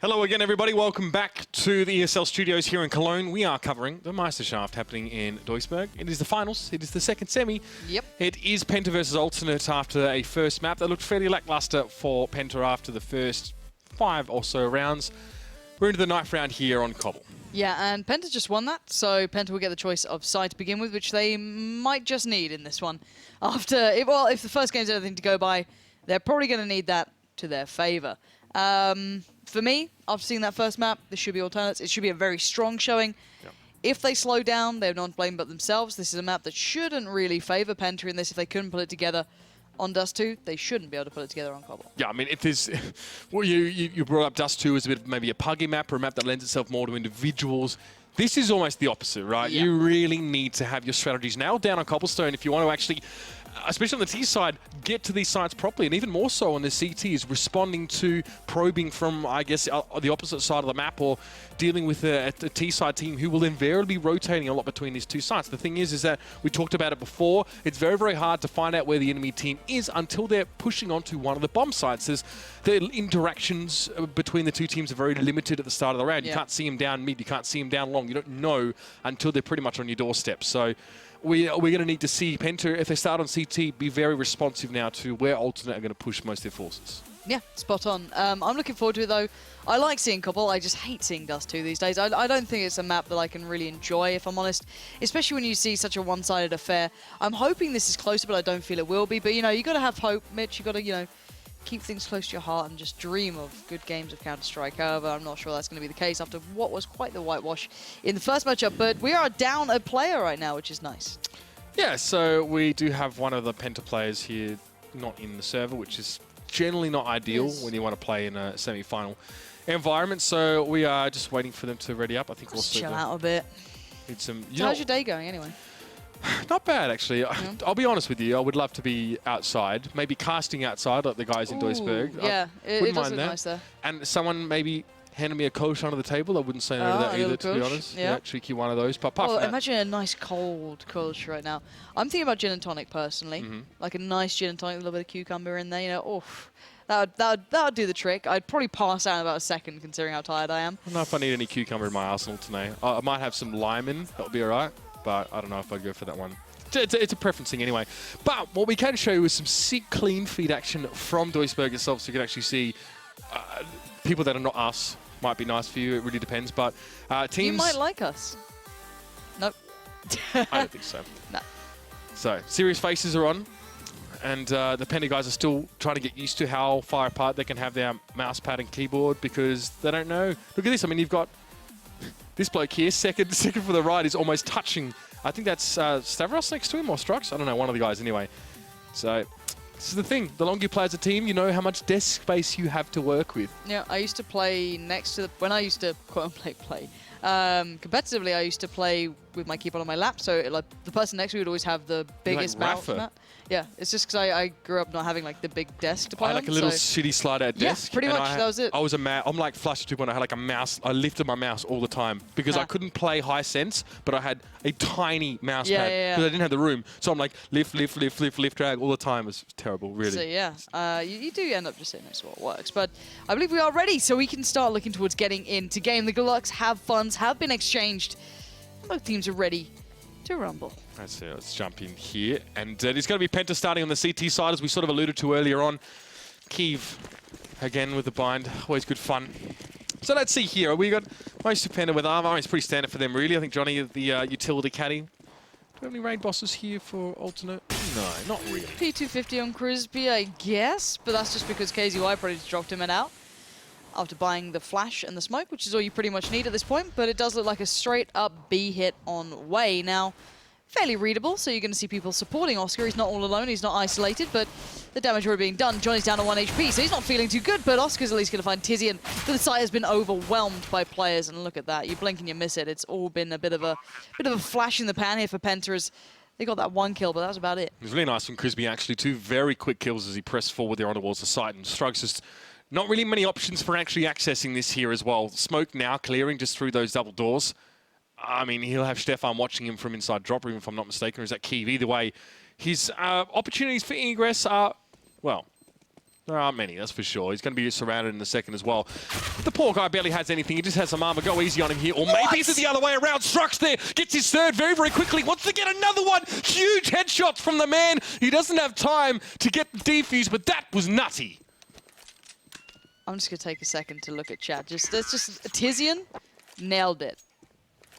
Hello again, everybody. Welcome back to the ESL studios here in Cologne. We are covering the Meisterschaft happening in Duisburg. It is the finals. It is the second semi. Yep. It is Penta versus Alternate after a first map that looked fairly lackluster for Penta after the first 5 or so rounds. We're into the 9th round here on Cobble. Yeah, and Penta just won that, so Penta will get the choice of side to begin with, which they might just need in this one. If the first game's anything to go by, they're probably going to need that to their favour. For me, after seeing that first map, this should be alternates. It should be a very strong showing. Yep. If they slow down, they're not blame but themselves. This is a map that shouldn't really favour Penta in this. If they couldn't put it together on Dust 2, they shouldn't be able to put it together on Cobble. Yeah, I mean, if there's... Well, you brought up Dust 2 as a bit of maybe a puggy map or a map that lends itself more to individuals. This is almost the opposite, right? Yeah. You really need to have your strategies nailed down on Cobblestone if you want to actually, especially on the T side, get to these sites properly. And even more so on the CT is responding to probing from, I guess, the opposite side of the map or dealing with a T side team who will invariably be rotating a lot between these two sites. The thing is that we talked about it before. It's very, very hard to find out where the enemy team is until they're pushing onto one of the bomb sites. The interactions between the two teams are very limited at the start of the round. Yeah. You can't see them down mid, you can't see them down long. You don't know until they're pretty much on your doorstep. So we're going to need to see Penta, if they start on CT, be very responsive now to where Alternate are going to push most of their forces. Yeah, spot on. I'm looking forward to it, though. I like seeing Cobble. I just hate seeing Dust 2 these days. I don't think it's a map that I can really enjoy, if I'm honest, especially when you see such a one-sided affair. I'm hoping this is closer, but I don't feel it will be. But, you know, you got to have hope, Mitch. You got to, you know, keep things close to your heart and just dream of good games of Counter-Strike. However, I'm not sure that's going to be the case after what was quite the whitewash in the first matchup. But we are down a player right now, which is nice. Yeah, so we do have one of the Penta players here not in the server, which is generally not ideal when you want to play in a semi-final environment. So we are just waiting for them to ready up. I think we'll chill out a bit. Need some. So how's your day going anyway? Not bad, actually. Yeah. I'll be honest with you. I would love to be outside, maybe casting outside like the guys in Duisburg. Yeah, it does look nice there. And someone maybe handed me a coach under the table. I wouldn't say no to that either, to be honest. Yeah, cheeky one of those. But apart from that, imagine a nice cold coach right now. I'm thinking about gin and tonic personally, like a nice gin and tonic, a little bit of cucumber in there. You know, that would do the trick. I'd probably pass out in about a second, considering how tired I am. I don't know if I need any cucumber in my arsenal today. I might have some lime in. That'll be all right. But I don't know if I'd go for that one. It's a preference thing anyway. But what we can show you is some sick, clean feed action from Duisburg itself, so you can actually see people that are not us. Might be nice for you. It really depends. But teams... You might like us. Nope. I don't think so. No. So, serious faces are on. And the Penta guys are still trying to get used to how far apart they can have their mouse pad and keyboard because they don't know. Look at this. I mean, you've got this bloke here, second for the right, is almost touching. I think that's Stavros next to him or Strux. I don't know, one of the guys anyway. So this is the thing. The longer you play as a team, you know how much desk space you have to work with. Yeah, I used to play next to the... When I used to quote-unquote play, competitively, I used to play with my keyboard on my lap, so like the person next to me would always have the biggest mouse. Yeah, it's just because I grew up not having like the big desk to play on. I had like a little shitty slider at desk. Yeah, pretty much, that was it. I was I'm like Flash 2 when I had like a mouse. I lifted my mouse all the time because I couldn't play high sense, but I had a tiny mouse pad because I didn't have the room. So I'm like lift, drag all the time. It was terrible, really. So yeah, you do end up just sitting next to what works. But I believe we are ready, so we can start looking towards getting into game. The Glucks funds have been exchanged. Both teams are ready to rumble. Let's jump in here. And it's going to be Penta starting on the CT side, as we sort of alluded to earlier on. Kiev, again with the bind. Always good fun. So let's see here. We got most of Penta with armor. It's pretty standard for them, really. I think Johnny, the utility caddy. Do we have any raid bosses here for Alternate? No, not really. P250 on Crisby, I guess. But that's just because KZY probably just dropped him out after buying the flash and the smoke, which is all you pretty much need at this point. But it does look like a straight-up B hit on Way. Now, fairly readable, so you're going to see people supporting Oscar. He's not all alone, he's not isolated, but the damage already being done. Johnny's down to 1 HP, so he's not feeling too good, but Oscar's at least going to find Tizzy, and the site has been overwhelmed by players, and look at that. You blink and you miss it. It's all been a bit of a flash in the pan here for Penta as they got that 1 kill, but that was about it. It was really nice from Crisby, actually. 2 very quick kills as he pressed forward there on towards the site, and Struggs just not really many options for actually accessing this here as well. Smoke now clearing just through those double doors. I mean, he'll have Stefan watching him from inside drop room, if I'm not mistaken, or is that Kiev? Either way, his opportunities for ingress are, well, There aren't many, that's for sure. He's going to be surrounded in a second as well. The poor guy barely has anything. He just has some armor. Go easy on him here. Or maybe it's the other way around. Strux there. Gets his third very, very quickly. Wants to get another one. Huge headshots from the man. He doesn't have time to get the defuse, but that was nutty. I'm just going to take a second to look at chat. That's just Tizian nailed it.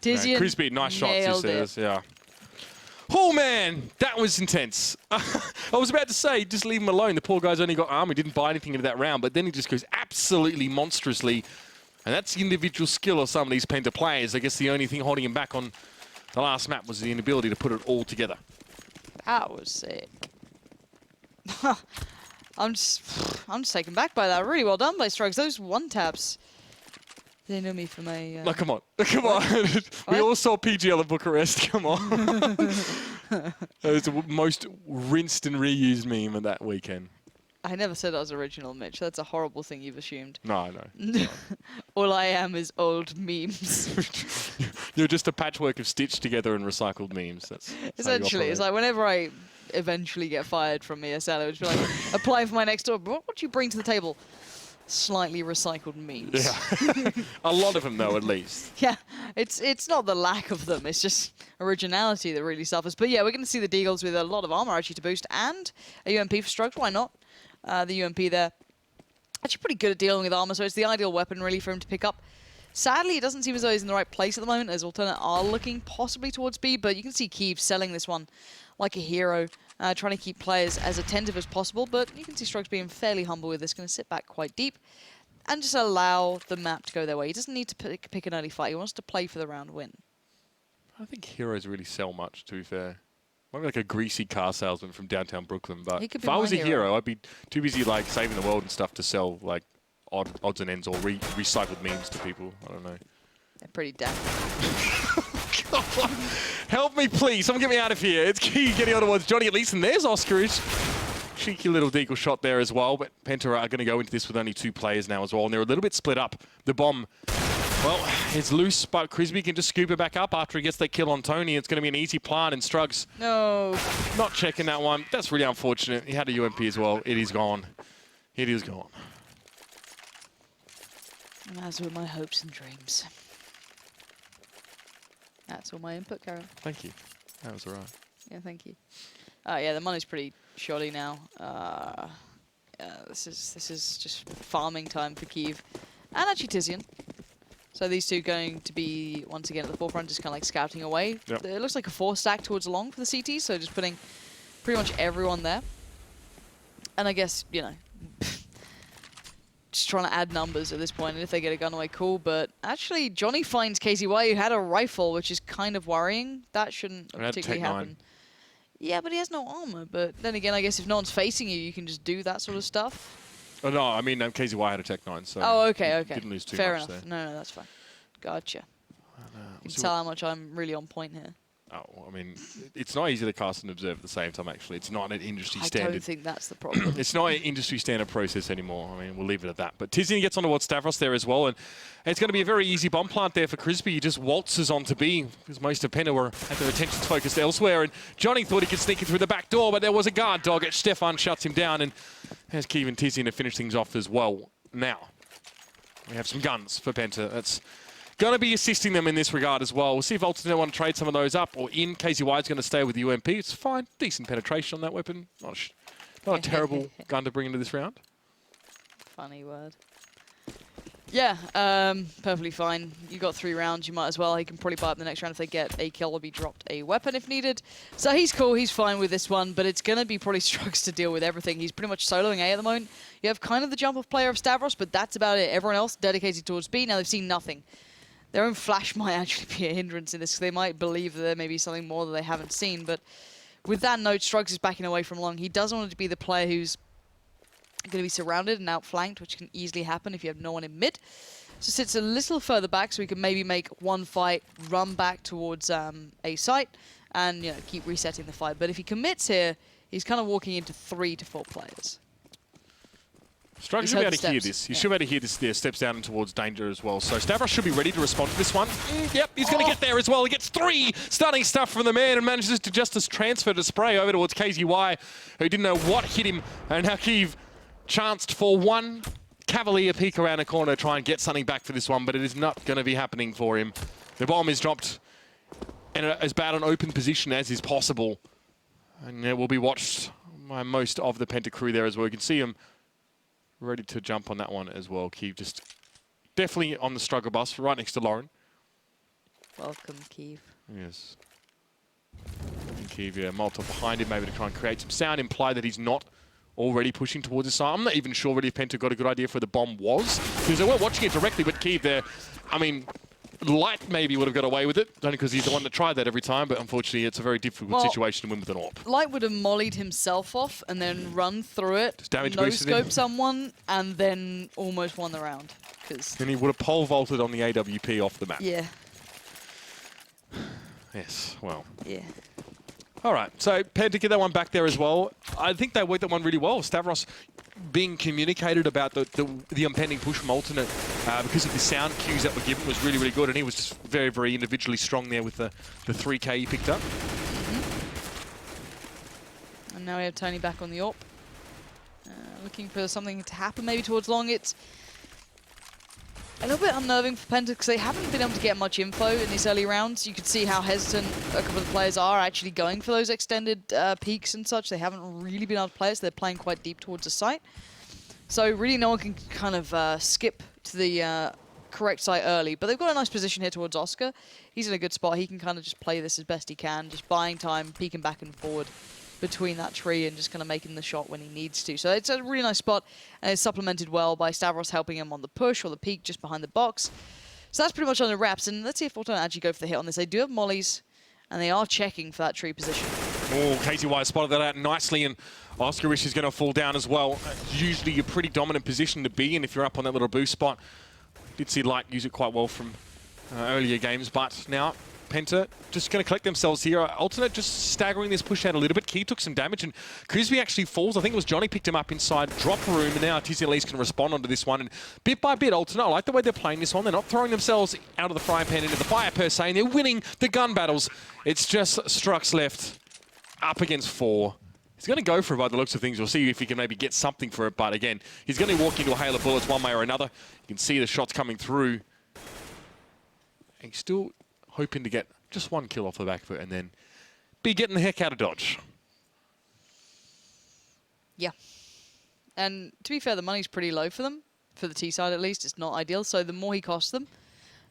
Tizian Crispy, nice shots, he says. Yeah. Oh, man, that was intense. I was about to say, just leave him alone. The poor guy's only got armor. He didn't buy anything into that round, but then he just goes absolutely monstrously. And that's the individual skill of some of these Penta players. I guess the only thing holding him back on the last map was the inability to put it all together. That was sick. I'm just taken back by that. Really well done by Strokes. Those one-taps. They know me for my... No, come on. Come on. We all saw PGL at Bucharest. Come on. That was the most rinsed and reused meme of that weekend. I never said I was original, Mitch. That's a horrible thing you've assumed. No, I know. All I am is old memes. You're just a patchwork of stitched together and recycled memes. That's essentially. It's like whenever I eventually get fired from ESL, it would be like, applying for my next door. What do you bring to the table? Slightly recycled memes. Yeah. A lot of them, though, at least. Yeah, it's not the lack of them. It's just originality that really suffers. But yeah, we're going to see the Deagles with a lot of armor actually to boost and a UMP for Strokes. Why not? The UMP there. Actually pretty good at dealing with armor, so it's the ideal weapon really for him to pick up. Sadly, it doesn't seem as though he's in the right place at the moment, as Alternate are looking possibly towards B, but you can see Kiev selling this one like a hero, trying to keep players as attentive as possible, but you can see Strokes being fairly humble with this, going to sit back quite deep and just allow the map to go their way. He doesn't need to pick an early fight, he wants to play for the round win. I think heroes really sell much, to be fair. Maybe like a greasy car salesman from downtown Brooklyn, but if I was a hero, I'd be too busy like saving the world and stuff to sell like odds and ends or recycled memes to people. I don't know. They're pretty damn. Help me, please. Someone get me out of here. It's Key getting on towards Johnny at least, and there's Oscarage. Cheeky little deagle shot there as well, but Penta are going to go into this with only 2 players now as well, and they're a little bit split up. The bomb, well, it's loose, but Crisby can just scoop it back up after he gets that kill on Tony. It's going to be an easy plant, and Strugs not checking that one. That's really unfortunate. He had a UMP as well. It is gone. It is gone. And as were my hopes and dreams. That's all my input, Karen. Thank you. That was all right. Yeah, thank you. Yeah, the money's pretty shoddy now. This is just farming time for Kiev. And actually Tizian. So these two going to be, once again, at the forefront, just kind of like scouting away. Yep. It looks like a 4-stack towards long for the CT, so just putting pretty much everyone there. And I guess, you know, just trying to add numbers at this point, and if they get a gun away, cool. But actually, Johnny finds KZY, who had a rifle, which is kind of worrying. That shouldn't particularly happen. Yeah, but he has no armor. But then again, I guess if no one's facing you, you can just do that sort of stuff. Oh, no, I mean, KZY had a Tech 9, so okay. Didn't lose too Fair much enough. there. No, that's fine. Gotcha. You can tell how much I'm really on point here. Oh, I mean, it's not easy to cast and observe at the same time, actually. It's not an industry standard. I don't think that's the problem. It's not an industry standard process anymore. I mean, we'll leave it at that. But Tizian gets on towards Stavros there as well, and it's going to be a very easy bomb plant there for Crisby. He just waltzes on to B, because most of Penta were at their attentions focused elsewhere, and Johnny thought he could sneak in through the back door, but there was a guard dog. Stefan shuts him down, and there's Kiev and Tizian to finish things off as well. Now, we have some guns for Penta. That's going to be assisting them in this regard as well. We'll see if Alternate want to trade some of those up or in. KZY is going to stay with the UMP. It's fine. Decent penetration on that weapon. Not a terrible gun to bring into this round. Funny word. Yeah, perfectly fine. You got 3 rounds. You might as well. He can probably buy up the next round if they get a kill or be dropped a weapon if needed. So he's cool. He's fine with this one, but it's going to be probably Strux to deal with everything. He's pretty much soloing A at the moment. You have kind of the jump-off player of Stavros, but that's about it. Everyone else dedicated towards B. Now they've seen nothing. Their own flash might actually be a hindrance in this, because they might believe that there may be something more that they haven't seen. But with that note, Strux is backing away from long. He doesn't want to be the player who's going to be surrounded and outflanked, which can easily happen if you have no one in mid. So sits a little further back, so he can maybe make one fight, run back towards a site, and keep resetting the fight. But if he commits here, he's kind of walking into 3 to 4 players. Strux should be able to hear this. He should be able to hear this there. Steps down and towards danger as well. So Stavros should be ready to respond to this one. Yep, he's going to get there as well. He gets 3 stunning stuff from the man and manages to just transfer the spray over towards KZY, who didn't know what hit him. And now Kiev chanced for one cavalier peek around a corner to try and get something back for this one, but it is not going to be happening for him. The bomb is dropped in as bad an open position as is possible. And it will be watched by most of the Penta crew there as well. You can see him ready to jump on that one as well. Keeve just definitely on the struggle bus, right next to Lauren. Welcome, Keeve. Yes. And Keeve, yeah, Molotov behind him, maybe to try and create some sound, imply that he's not already pushing towards his side. I'm not even sure really if Penta got a good idea for where the bomb was, because they weren't watching it directly, but Keeve there, I mean, Light maybe would have got away with it, only because he's the one that tried that every time, but unfortunately it's a very difficult situation to win with an AWP. Light would have mollied himself off and then run through it, no-scope someone, and then almost won the round. Then he would have pole vaulted on the AWP off the map. Yeah. Yes, well. Yeah. All right, so Penta get that one back there as well. I think they worked that one really well. Stavros being communicated about the impending push from Alternate because of the sound cues that were given was really, really good, and he was just very, very individually strong there with the 3K he picked up. And now we have Tony back on the AWP. Looking for something to happen maybe towards long. It's a little bit unnerving for Penta because they haven't been able to get much info in these early rounds. You can see how hesitant a couple of the players are actually going for those extended peaks and such. They haven't really been able to play it, so they're playing quite deep towards the site. So really no one can kind of skip to the correct site early. But they've got a nice position here towards Oscar. He's in a good spot. He can kind of just play this as best he can, just buying time, peeking back and forward between that tree and just kind of making the shot when he needs to. So it's a really nice spot, and it's supplemented well by Stavros helping him on the push or the peek just behind the box. So that's pretty much on the wraps, and let's see if Alternate actually go for the hit on this. They do have mollies, and they are checking for that tree position. Oh, KZY spotted that out nicely, and Oscar Rich is going to fall down as well. Usually a pretty dominant position to be in if you're up on that little boost spot. Did see Light use it quite well from earlier games, but now Penta just going to collect themselves here. Alternate just staggering this push out a little bit. Key took some damage, and Crisby actually falls. I think it was Johnny picked him up inside drop room, and now TCLEs can respond onto this one. And bit by bit, Alternate, I like the way they're playing this one. They're not throwing themselves out of the frying pan into the fire per se, and they're winning the gun battles. It's just Strux left up against 4. He's going to go for it by the looks of things. We'll see if he can maybe get something for it, but again, he's going to walk into a hail of bullets one way or another. You can see the shots coming through. And he's still hoping to get just one kill off the back foot and then be getting the heck out of Dodge. Yeah. And to be fair, the money's pretty low for them. For the T side, at least. It's not ideal. So the more he costs them,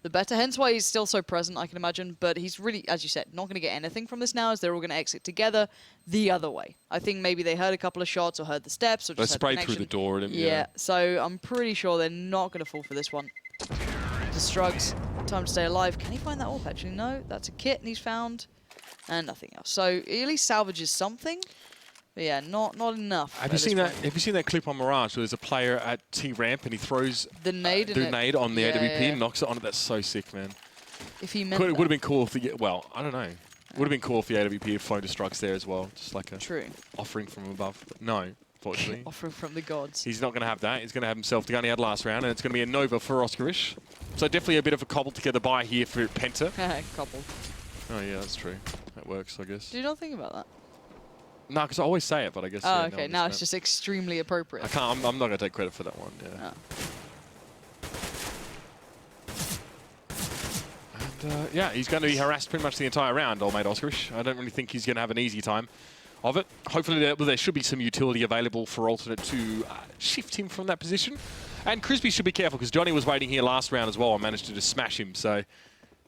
the better. Hence why he's still so present, I can imagine. But he's really, as you said, not going to get anything from this now, as they're all going to exit together the other way. I think maybe they heard a couple of shots or heard the steps or just they sprayed through the door. Yeah. So I'm pretty sure they're not going to fall for this one. Just Strugs. Time to stay alive. Can he find that AWP actually? No, that's a kit and he's found. And nothing else. So he at least salvages something. But yeah, not enough. Have you seen that? Have you seen that clip on Mirage where there's a player at T ramp and he throws the nade, nade on the AWP and knocks it on it? That's so sick, man. If he meant it would have been cool if the I don't know. It would have been cool if the AWP had flown to Strux there as well, just like a offering from above. But no, unfortunately. Offering from the gods. He's not going to have that. He's going to have himself the gun he had last round, and it's going to be a Nova for Oscarish. So definitely a bit of a cobble together buy here for Penta. Cobble. Oh yeah, that's true. That works, I guess. Do you not think about that? No, because I always say it, but I guess. Oh, yeah, okay. Now it's just extremely appropriate. I can't. I'm not going to take credit for that one. Yeah. Oh. And yeah, he's going to be harassed pretty much the entire round, old mate Oscarish. I don't really think he's going to have an easy time of it. Hopefully, there should be some utility available for Alternate to shift him from that position. And Crisby should be careful because Johnny was waiting here last round as well and managed to just smash him. So,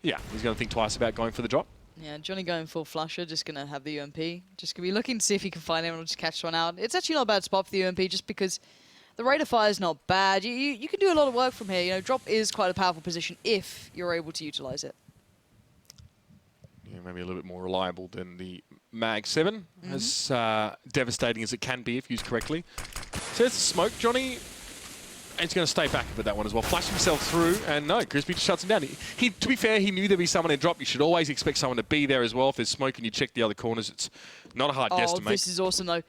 yeah, he's going to think twice about going for the drop. Yeah, Johnny going full flusher, just going to have the UMP. Just going to be looking to see if he can find anyone or just catch one out. It's actually not a bad spot for the UMP just because the rate of fire is not bad. You can do a lot of work from here. You know, drop is quite a powerful position if you're able to utilize it. Yeah, maybe a little bit more reliable than the Mag 7, as devastating as it can be if used correctly. So there's the smoke, Johnny. He's going to stay back with that one as well. Flash himself through, and no, Crisby just shuts him down. He, to be fair, he knew there'd be someone in drop. You should always expect someone to be there as well. If there's smoke and you check the other corners, it's not a hard guess to make. This is awesome, though.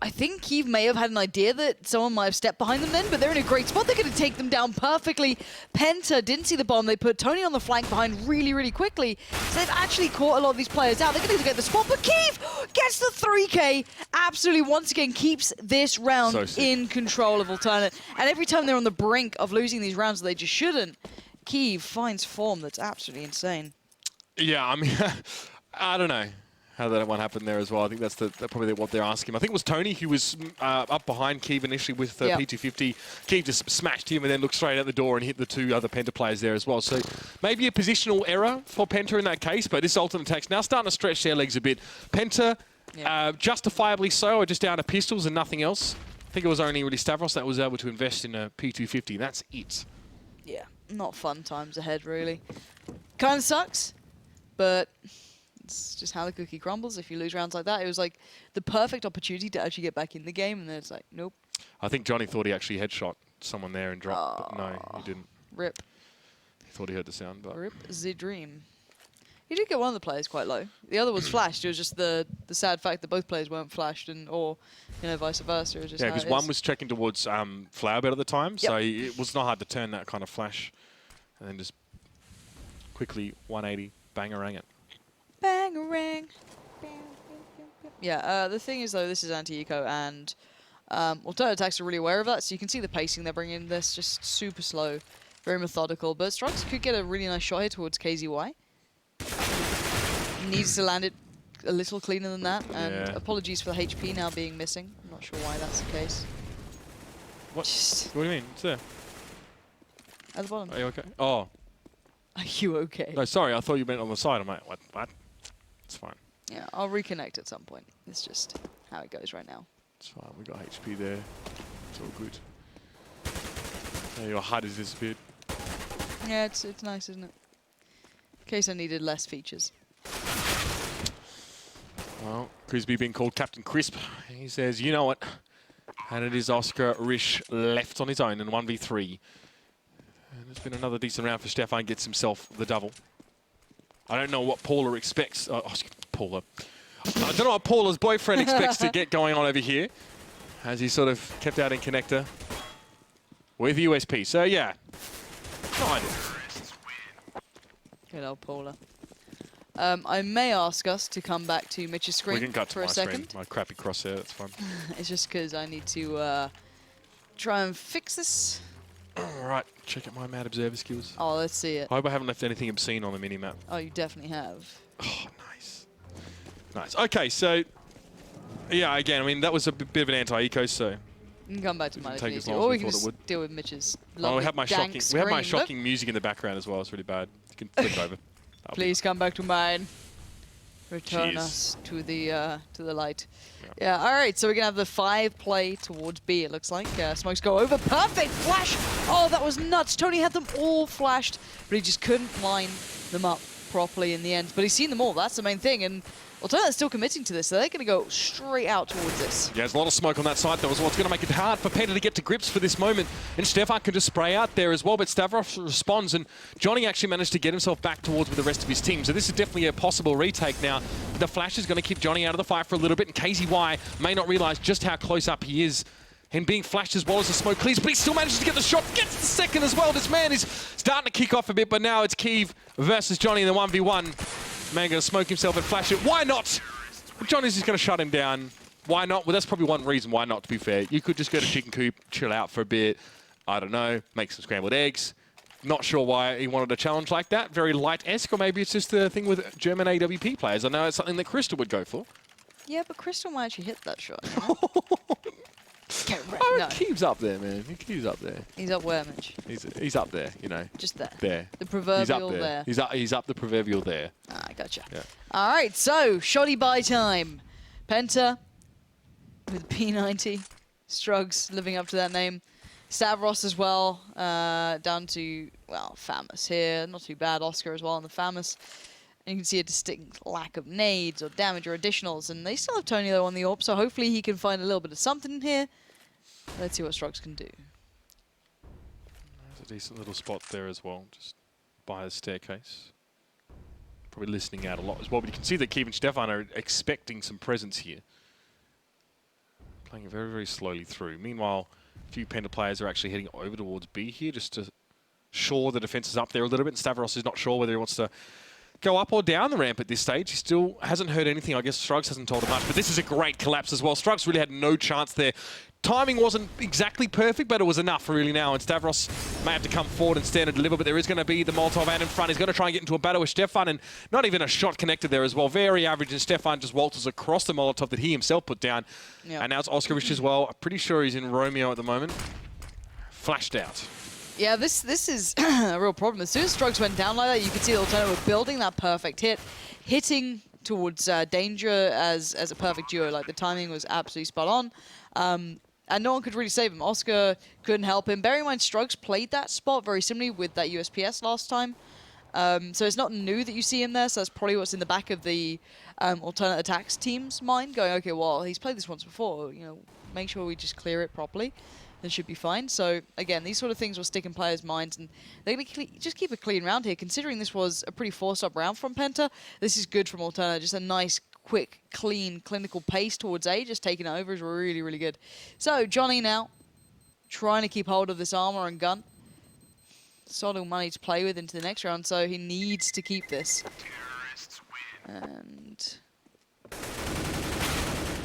I think Kyiv may have had an idea that someone might have stepped behind them then, but they're in a great spot. They're going to take them down perfectly. Penta didn't see the bomb. They put Tony on the flank behind really, really quickly. So they've actually caught a lot of these players out. They're going to get the spot, but Kyiv gets the 3K. Absolutely, once again, keeps this round in control of Alternate. And every time they're on the brink of losing these rounds, they just shouldn't. Kyiv finds form that's absolutely insane. Yeah, I mean, I don't know how that one happened there as well. I think that's probably what they're asking him. I think it was Tony who was up behind Kyiv initially with P250. Kyiv just smashed him and then looked straight out the door and hit the two other Penta players there as well. So maybe a positional error for Penta in that case, but this ultimate attack's now starting to stretch their legs a bit. Penta, justifiably so, are just down to pistols and nothing else. I think it was only really Stavros that was able to invest in a P250. That's it. Yeah, not fun times ahead, really. Kind of sucks, but it's just how the cookie crumbles. If you lose rounds like that, it was like the perfect opportunity to actually get back in the game, and then it's like, nope. I think Johnny thought he actually headshot someone there and dropped, but no, he didn't. Rip. He thought he heard the sound, but... Rip the dream. He did get one of the players quite low. The other was flashed. It was just the sad fact that both players weren't flashed, or vice versa. It was just because one was checking towards Flower Bed at the time, so it was not hard to turn that kind of flash, and then just quickly 180, bang-a-rang it. Bang-a-rang. Yeah, the thing is, though, this is anti-eco, and Alternate aTTaX are really aware of that, so you can see the pacing they're bringing in. This just super slow, very methodical, but Strux could get a really nice shot here towards KZY. Needs to land it a little cleaner than that, and apologies for the HP now being missing. I'm not sure why that's the case. What do you mean? It's there. At the bottom. Are you okay? Oh. Are you okay? No, sorry, I thought you meant on the side. I'm like, what? It's fine. Yeah, I'll reconnect at some point. It's just how it goes right now. It's fine. We got HP there. It's all good. Yeah, your HUD has disappeared. Yeah, it's nice, isn't it? In case I needed less features. Well, Crisby being called Captain Crisp. He says, you know it. And it is Oscar Risch left on his own in 1v3. And it's been another decent round for Stefan. Gets himself the double. I don't know what Paula expects. Paula. I don't know what Paula's boyfriend expects to get going on over here, as he sort of kept out in connector with USP. So, yeah. No idea. Good old Paula. I may ask us to come back to Mitch's screen we can cut to for a second. My crappy crosshair, that's fine. It's just because I need to try and fix this. All right, check out my Mad Observer skills. Oh, let's see it. I hope I haven't left anything obscene on the mini-map. Oh, you definitely have. Oh, nice. Nice. Okay, so, yeah, again, I mean, that was a bit of an anti-eco, so... You can come back to mine if you need to. Or we can just deal with Mitch's lovely we have my shocking Look. music in the background as well. It's really bad. You can flick over. Please come back to mine. Return us to the light. Yeah. All right. So we're gonna have the 5 play towards B. It looks like smokes go over. Perfect flash. Oh, that was nuts. Tony had them all flashed, but he just couldn't line them up properly in the end. But he's seen them all. That's the main thing. And Alternate's still committing to this, so they're going to go straight out towards this. Yeah, there's a lot of smoke on that side, though, as well. It's going to make it hard for Penta to get to grips for this moment. And Stefan can just spray out there as well, but Stavros responds, and Johnny actually managed to get himself back towards with the rest of his team. So this is definitely a possible retake now. The flash is going to keep Johnny out of the fight for a little bit, and KZY may not realize just how close up he is. And being flashed as well as the smoke clears, but he still manages to get the shot, gets the second as well. This man is starting to kick off a bit, but now it's Kyiv versus Johnny in the 1v1. Man going to smoke himself and flash it. Why not? Johnny's just going to shut him down. Why not? Well, that's probably one reason why not, to be fair. You could just go to chicken coop, chill out for a bit. I don't know, make some scrambled eggs. Not sure why he wanted a challenge like that. Very light-esque, or maybe it's just the thing with German AWP players. I know it's something that Crystal would go for. Yeah, but Crystal might actually hit that shot. No. Kyiev's up there, man. Kyiev's up there. He's up where, Mitch? He's up there, you know. Just there. There. The proverbial he's up there. He's up the proverbial there. Ah, gotcha. Yeah. All right, so shoddy buy time. Penta with P90. Strugs living up to that name. Stavros as well, down to, well, Famous here. Not too bad. Oscar as well on the Famous. And you can see a distinct lack of nades or damage or additionals. And they still have Tony, though, on the AWP, so hopefully he can find a little bit of something here. Let's see what Strugs can do. There's a decent little spot there as well, just by the staircase. Probably listening out a lot as well, but you can see that Kyiv and Stefan are expecting some presence here. Playing it very, very slowly through. Meanwhile, a few Penta players are actually heading over towards B here just to shore the defense is up there a little bit. And Stavros is not sure whether he wants to go up or down the ramp at this stage. He still hasn't heard anything. I guess Struggs hasn't told him much, but this is a great collapse as well. Struggs really had no chance there. Timing wasn't exactly perfect, but it was enough really now. And Stavros may have to come forward and stand and deliver, but there is going to be the Molotov and in front. He's going to try and get into a battle with Stefan, and not even a shot connected there as well. Very average, and Stefan just waltzes across the Molotov that he himself put down. Yep. And now it's Oscarich as well. I'm pretty sure he's in Romeo at the moment. Flashed out. Yeah, this is a real problem. As soon as Struggs went down like that, you could see the Alternate were building that perfect hit, hitting towards Danger as a perfect duo. Like, the timing was absolutely spot on. And no one could really save him. Oscar couldn't help him. Bear in mind, Struggs played that spot very similarly with that USPS last time. So it's not new that you see him there, so that's probably what's in the back of the Alternate aTTaX team's mind, going, okay, well, he's played this once before, you know, make sure we just clear it properly. It should be fine. So, again, these sort of things will stick in players' minds, and they're going to just keep a clean round here. Considering this was a pretty forced-up round from Penta, this is good from Alternate. Just a nice, quick, clean, clinical pace towards A, just taking it over is really, really good. So, Johnny now trying to keep hold of this armor and gun. Solid money to play with into the next round, so he needs to keep this. And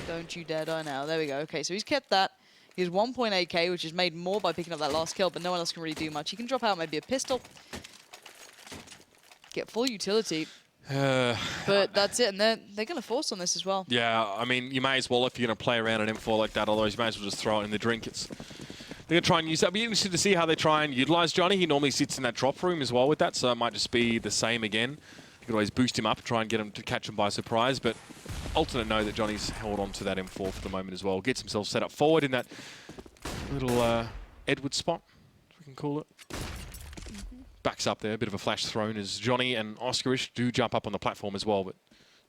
don't you dare die now. There we go. Okay, so he's kept that. He has 1.8k, which is made more by picking up that last kill, but no one else can really do much. He can drop out maybe a pistol, get full utility, but that's it. And they're going to force on this as well. Yeah, I mean, you may as well if you're going to play around an M4 like that, otherwise you may as well just throw it in the drink. They're going to try and use that. It'll be interesting to see how they try and utilize Johnny. He normally sits in that drop room as well with that, so it might just be the same again. You could always boost him up, try and get him to catch him by surprise, but Alternate know that Johnny's held on to that M4 for the moment as well. Gets himself set up forward in that little Edward spot, if we can call it. Backs up there, a bit of a flash thrown as Johnny and Oscarich do jump up on the platform as well. But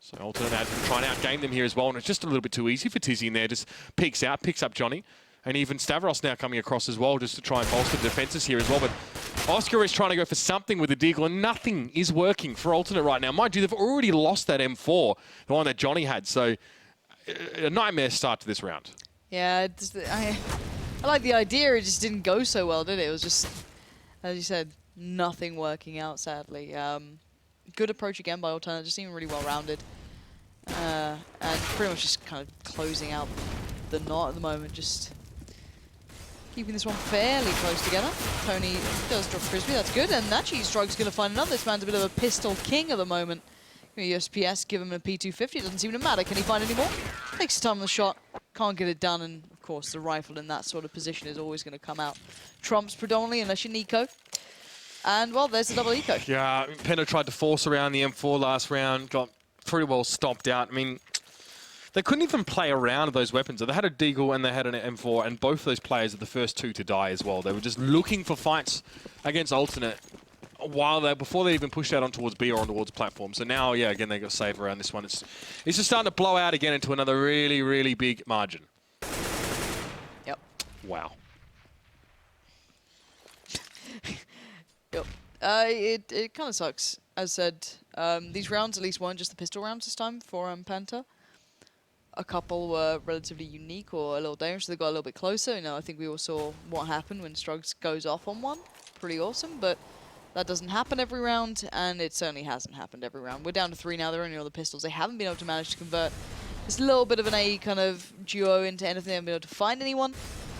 so Alternate has been trying to outgame them here as well, and it's just a little bit too easy for Tizzy in there. Just peeks out, picks up Johnny. And even Stavros now coming across as well, just to try and bolster the defenses here as well. But Oscar is trying to go for something with the Deagle, and nothing is working for Alternate right now. Mind you, they've already lost that M4, the one that Johnny had. So a nightmare start to this round. Yeah, I like the idea. It just didn't go so well, did it? It was just, as you said, nothing working out, sadly. Good approach again by Alternate, just seeming really well-rounded. And pretty much just kind of closing out the knot at the moment, just keeping this one fairly close together. Tony does drop Frisbee, that's good. And actually, Strug's going to find another. This man's a bit of a pistol king at the moment. USPS, give him a P250, it doesn't seem to matter. Can he find any more? Takes time on the shot, can't get it done, and of course the rifle in that sort of position is always going to come out. Trumps predominantly, unless you're Nico. And, well, there's the double eco. Yeah, Penta tried to force around the M4 last round, got pretty well stomped out. I mean, they couldn't even play around those weapons. They had a Deagle and they had an M4, and both those players are the first two to die as well. They were just looking for fights against Alternate before they even pushed out on towards B or on towards platform. So now, yeah, again, they got save around this one. It's just starting to blow out again into another really, really big margin. Yep. Wow. Yep. It kind of sucks. As said, these rounds at least weren't just the pistol rounds this time for Penta. A couple were relatively unique or a little dangerous. They got a little bit closer. You know, I think we all saw what happened when Struggs goes off on one. Pretty awesome, but that doesn't happen every round, and it certainly hasn't happened every round. We're down to 3 now. They're only all the pistols. They haven't been able to manage to convert this little bit of an A kind of duo into anything. They haven't been able to find anyone.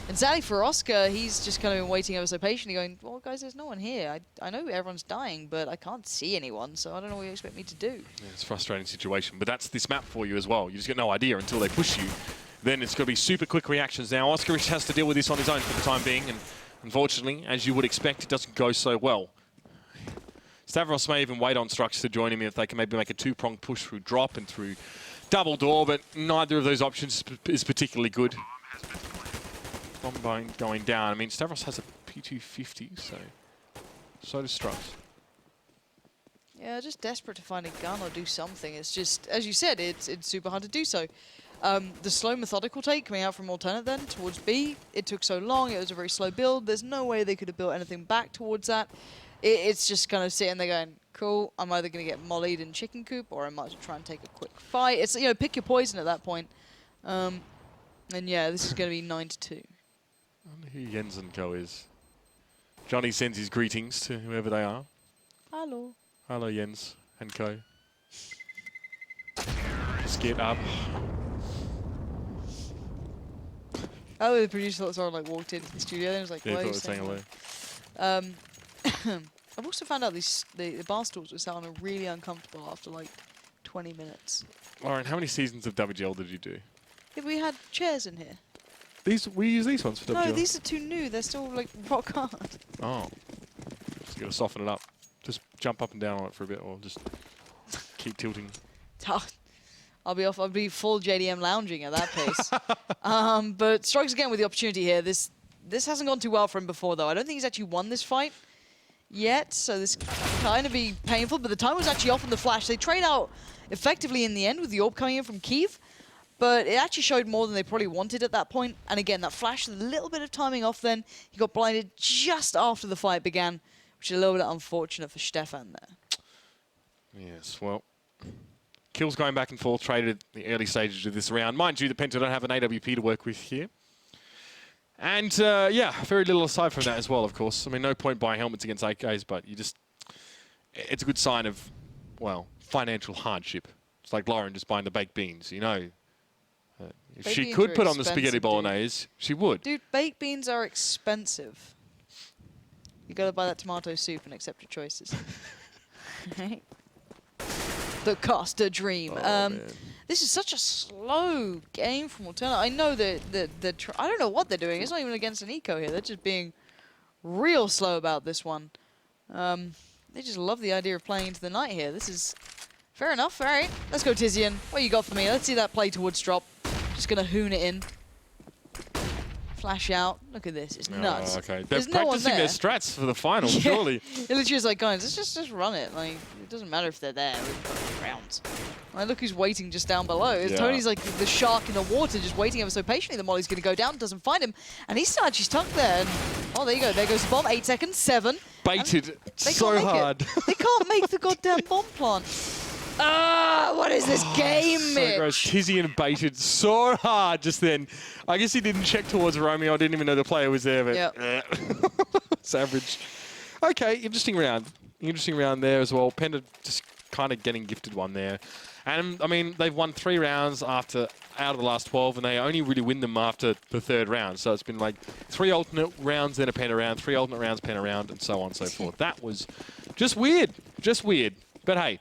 And sadly for Oscar, he's just kind of been waiting ever so patiently, going, well, guys, there's no one here. I know everyone's dying, but I can't see anyone, so I don't know what you expect me to do. Yeah, it's a frustrating situation, but that's this map for you as well. You just get no idea until they push you. Then it's going to be super quick reactions. Now, Oscar has to deal with this on his own for the time being, and unfortunately, as you would expect, it doesn't go so well. Stavros may even wait on Strux to join him if they can maybe make a two-pronged push through drop and through double door, but neither of those options is particularly good. Bomb going down. I mean, Stavros has a P250, so does Strux. Yeah, just desperate to find a gun or do something. It's just, as you said, it's super hard to do so. The slow methodical take coming out from Alternate then towards B, it took so long, it was a very slow build. There's no way they could have built anything back towards that. It's just kind of sitting there going, cool, I'm either going to get mollied in chicken coop or I might as well try and take a quick fight. It's, you know, pick your poison at that point. And yeah, this is going to be 9-2. I wonder who Jens and Co is. Johnny sends his greetings to whoever they are. Hello. Hello, Jens and Co. Just get up. Oh, the producer thought someone like walked into the studio and was like, Yeah, "Why are thought you it was saying hello?" I've also found out the bar stools were sounding really uncomfortable after like 20 minutes. Lauren, how many seasons of WGL did you do? Yeah, we had chairs in here. We use these ones for WGL. No, these are too new. They're still like rock hard. Oh. Just gotta soften it up. Just jump up and down on it for a bit, or just keep tilting. I'll be full JDM lounging at that pace. But Strikes again with the opportunity here. This hasn't gone too well for him before, though. I don't think he's actually won this fight yet, so this kind of be painful. But the time was actually off on the flash. They trade out effectively in the end with the orb coming in from Kiev, but it actually showed more than they probably wanted at that point. And again, that flash, a little bit of timing off then. He got blinded just after the fight began, which is a little bit unfortunate for Stefan there. Yes, well, kills going back and forth, traded the early stages of this round. Mind you, the Penta don't have an AWP to work with here. And, yeah, very little aside from that as well, of course. I mean, no point buying helmets against AKs, but you just... It's a good sign of, well, financial hardship. It's like Lauren just buying the baked beans, you know. If Baked she beans could are put on the spaghetti expensive, bolognese, she would. Dude, baked beans are expensive. You gotta buy that tomato soup and accept your choices. The Costa dream. Oh, this is such a slow game from Alterna. I know that I don't know what they're doing. It's not even against an eco here. They're just being real slow about this one. They just love the idea of playing into the night here. This is fair enough. All right, let's go, Tizian. What you got for me? Let's see that play towards drop. Just gonna hoon it in. Flash out. Look at this. It's nuts. Oh, okay. They're There's no one practicing there. their strats for the final, surely. It literally is like, guys, let's just run it. Like, it doesn't matter if they're there. We've got rounds. Like, look who's waiting just down below. Yeah. Tony's like the shark in the water, just waiting ever so patiently. The Molly's going to go down, doesn't find him. And he's still actually stuck there. And, oh, there you go. There goes the bomb. 8 seconds. 7. Baited so hard. They can't make the goddamn bomb plant. Ah, what is this game, So Mitch? gross. Tizian baited so hard just then. I guess he didn't check towards Romeo. I didn't even know the player was there, but Yep. it's average. Okay, interesting round. Interesting round there as well. Penta just kind of getting gifted one there. And, I mean, they've won 3 rounds out of the last 12, and they only really win them after the 3rd round. So it's been like 3 alternate rounds, then a Penta round, 3 alternate rounds, Penta round, and so on and so forth. That was just weird. Just weird. But hey,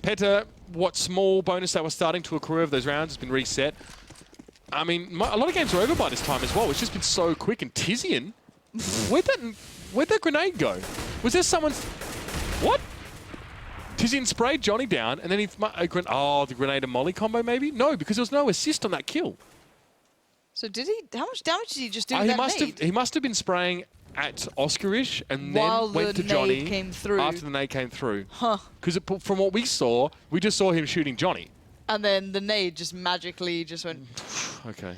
Penta, what small bonus that was starting to accrue of those rounds has been reset. I mean, a lot of games are over by this time as well. It's just been so quick. And Tizian, where'd that grenade go? Was there someone's... What? Tizian sprayed Johnny down, and then he... the grenade and molly combo, maybe? No, because there was no assist on that kill. So did he... How much damage did he just do with that nade? He must have been spraying at Oscarish and While then went the to Johnny nade came through. after the nade came through. Huh. Because from what we saw, we just saw him shooting Johnny. And then the nade just magically just went... Okay.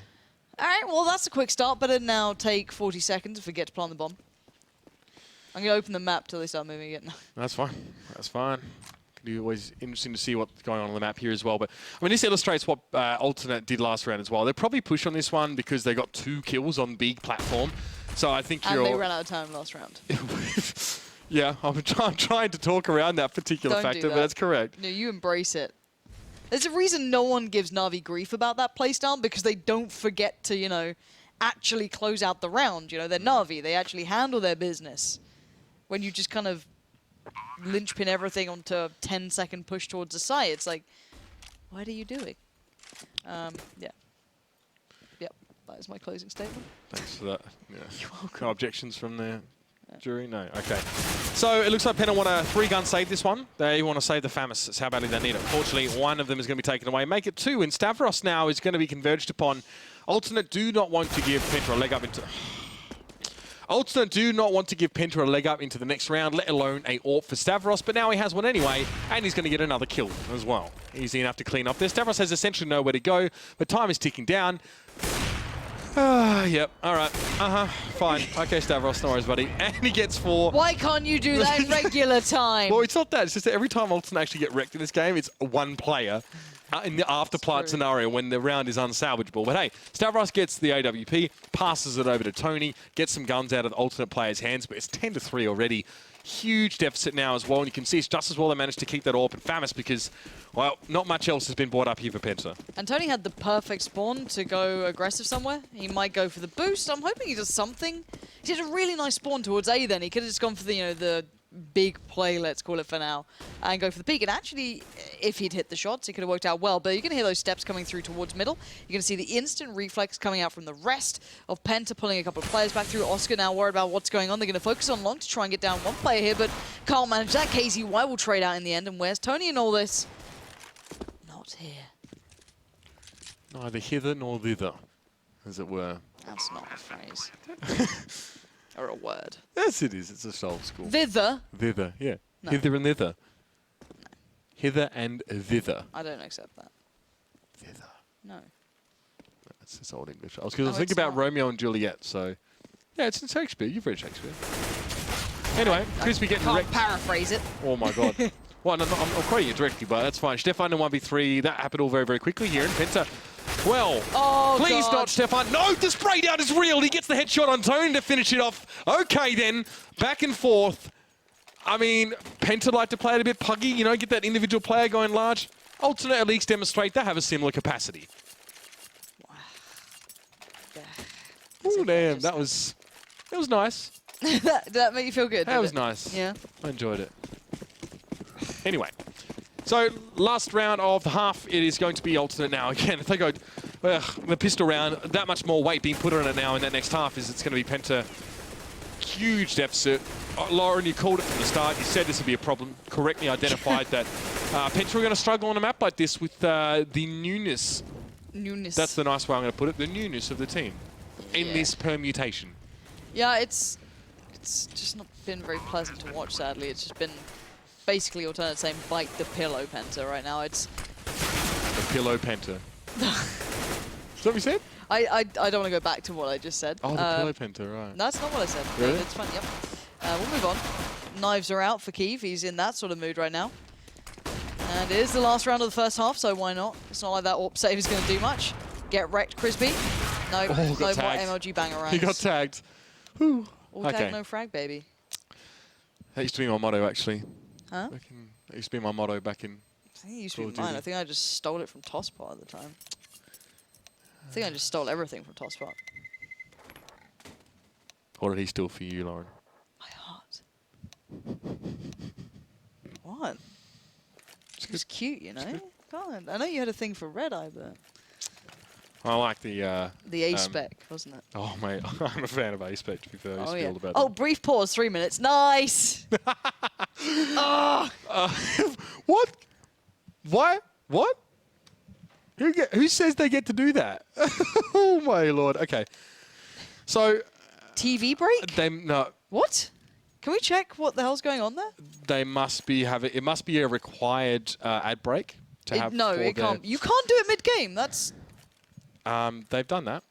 All right, well, that's a quick start. Better now take 40 seconds if we get to plant the bomb. I'm going to open the map till they start moving again. That's fine. That's fine. Can be always interesting to see what's going on the map here as well. But I mean, this illustrates what Alternate did last round as well. They probably push on this one because they got 2 kills on big platform. So I think and they ran out of time last round. Yeah, I'm trying to talk around that particular factor, but that's correct. No, you embrace it. There's a reason no one gives Na'Vi grief about that playstyle, because they don't forget to, you know, actually close out the round. You know, they're Na'Vi. They actually handle their business. When you just kind of linchpin everything onto a 10-second push towards the side, it's like, what are you doing? Yeah. Yep, that is my closing statement. Thanks for that. Yeah. You're welcome. No objections from the jury? No. Okay. So it looks like Penta want a 3-gun save this one. They want to save the FAMAS. That's how badly they need it. Fortunately, one of them is going to be taken away. Make it 2. And Stavros now is going to be converged upon. Alternate do not want to give Penta a leg up into... Alternate do not want to give Penta a leg up into the next round, let alone a AWP for Stavros, but now he has one anyway, and he's going to get another kill as well. Easy enough to clean up there. Stavros has essentially nowhere to go, but time is ticking down. Yep, all right. Fine. Okay, Stavros, no worries, buddy. And he gets 4. Why can't you do that in regular time? Well, it's not that. It's just that every time Alternate actually get wrecked in this game, it's one player. in the after-plant scenario when the round is unsalvageable. But hey, Stavros gets the AWP, passes it over to Tony, gets some guns out of the alternate player's hands, but it's 10-3 already. Huge deficit now as well, and you can see it's just as well they managed to keep that AWP and Famis because, well, not much else has been brought up here for Penta. And Tony had the perfect spawn to go aggressive somewhere. He might go for the boost. I'm hoping he does something. He did a really nice spawn towards A then. He could have just gone for the, you know, the big play, let's call it for now, and go for the peak. And actually, if he'd hit the shots, he could have worked out well. But you're going to hear those steps coming through towards middle. You're going to see the instant reflex coming out from the rest of Penta, pulling a couple of players back through. Oscar now worried about what's going on. They're going to focus on long to try and get down one player here, but can't manage that. KZY will trade out in the end. And where's Tony in all this? Not here. Neither hither nor thither, as it were. That's not a phrase. Or a word. Yes, it is. It's a old school. Thither? Thither, yeah. No. Hither and thither. No. Hither and thither. I don't accept that. Thither. No. That's just old English. I was going to No, think it's about not. Romeo and Juliet, so... Yeah, it's in Shakespeare. You've read Shakespeare. Anyway, Crispy getting Can't wrecked. paraphrase it. Oh, my God. Well, no, I'm quoting it directly, but that's fine. Stefan in 1v3. That happened all very, very quickly here in Penta. Well, Oh, please God. not, Stefan. No, the spray down is real. He gets the headshot on Tony to finish it off. Okay, then. Back and forth. I mean, Penta like to play it a bit puggy, you know, get that individual player going large. Alternate at least demonstrate they have a similar capacity. Yeah. Oh, damn. That was nice. that made you feel good? That did was it? nice. Yeah. I enjoyed it. Anyway, so last round of the half, it is going to be alternate now. Again, if they go the pistol round, that much more weight being put on it now in that next half is it's going to be Penta. Huge deficit. Lauren, you called it from the start. You said this would be a problem. Correctly identified that Penta are going to struggle on a map like this with the newness. Newness. That's the nice way I'm going to put it. The newness of the team in this permutation. Yeah, it's just not been very pleasant to watch, sadly. It's just been basically alternate saying bite the pillow Penta right now. It's The pillow Penta. Is that what you said? I don't want to go back to what I just said. Oh, the pillow Penta, right. No, that's not what I said. Really? It's fine, yep. We'll move on. Knives are out for Keeve. He's in that sort of mood right now. And it is the last round of the first half, so why not? It's not like that AWP save is going to do much. Get wrecked, Crispy. No, no more tagged. MLG banger He got tagged. Whew. All Okay. tag, no frag, baby. That used to be my motto, actually. Huh? That used to be my motto back in... I think it used to Call be of mine. Duty. I think I just stole it from Tosspot at the time. I think I just stole everything from Tosspot. What did he steal for you, Lauren? My heart. What? It was cute, you know? God, I know you had a thing for Red Eye, but... I like the... The A-spec, wasn't it? Oh, mate. I'm a fan of A-spec, to be fair. I used to be all about Oh, that. brief pause, 3 minutes. Nice! Oh! What? Why? What? Who says they get to do that? Oh, my Lord. Okay. So... TV break? No. What? Can we check what the hell's going on there? They must be having... It must be a required ad break to have No, for it their- can't. You can't do it mid-game. That's... They've done that.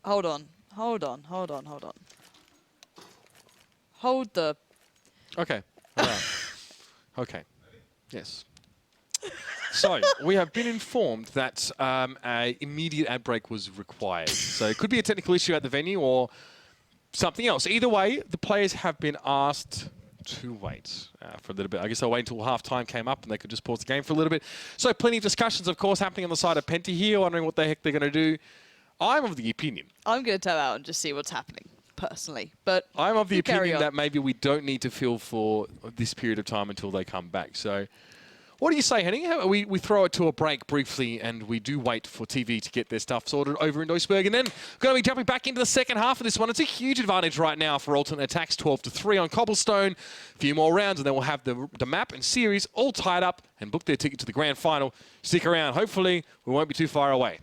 Hold on. Hold on. Hold on. Hold on. Hold the... Okay. All right. Okay. Yes. So, we have been informed that an immediate ad break was required. So, it could be a technical issue at the venue or something else. Either way, the players have been asked to wait for a little bit. I guess they'll wait until half-time came up and they could just pause the game for a little bit. So, plenty of discussions, of course, happening on the side of Penta here, wondering what the heck they're going to do. I'm of the opinion. I'm going to tap out and just see what's happening, personally. But I'm of the you carry opinion on. that maybe we don't need to feel for this period of time until they come back. So, what do you say, Henning? We throw it to a break briefly and we do wait for TV to get their stuff sorted over in Duisburg. And then going to be jumping back into the second half of this one. It's a huge advantage right now for alternate attacks, 12-3 on Cobblestone. A few more rounds and then we'll have the map and series all tied up and book their ticket to the grand final. Stick around. Hopefully, we won't be too far away.